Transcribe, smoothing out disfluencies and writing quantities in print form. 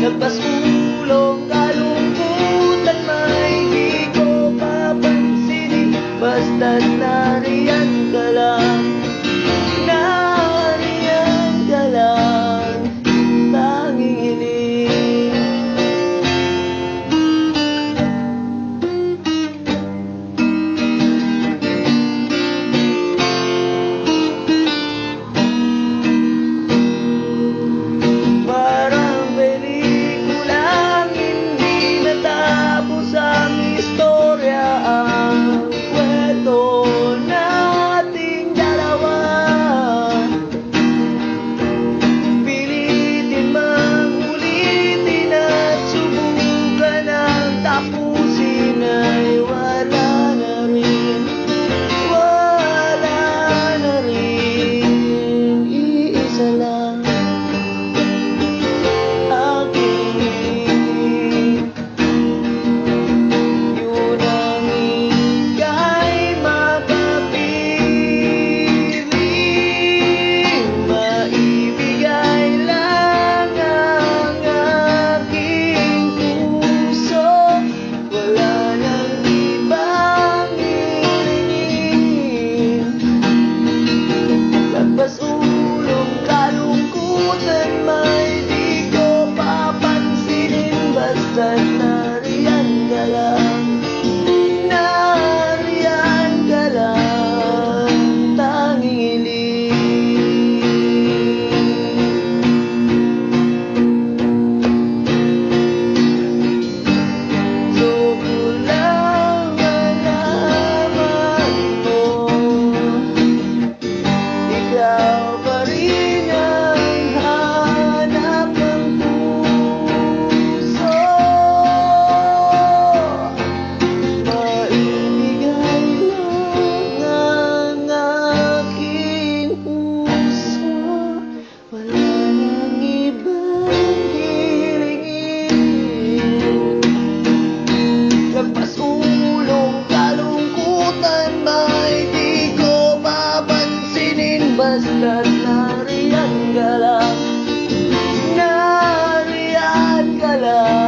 Lagpas ulong kalungkutan may di ko papansinin, basta't nariyan ka lang, nariyan ka lang, tanging hiling. Parang pelikulang hindi natapos ang istorya, ang kwento nating dalawa. Pilitin mang ulitin at subukan ang tapusin ay wala na rin, wala na rin. Iisa lang aking, yun ang ika'y makapiling. Maibigay lang ang aking puso, wala nang ibang hihingin. Lagpas ulong kalungkutan may di ko papansinin, basta't nariyan ka lang, nariyan ka lang, tanging hiling. Gusto ko lang malaman mo, ikaw pa rin ang hanap ng puso. Maibigay lang ang aking puso, wala nang ibang hilingin. Lagpas ulong kalungkutan may di ko papansinin, basta't nariyan ka lang, nariyan ka lang.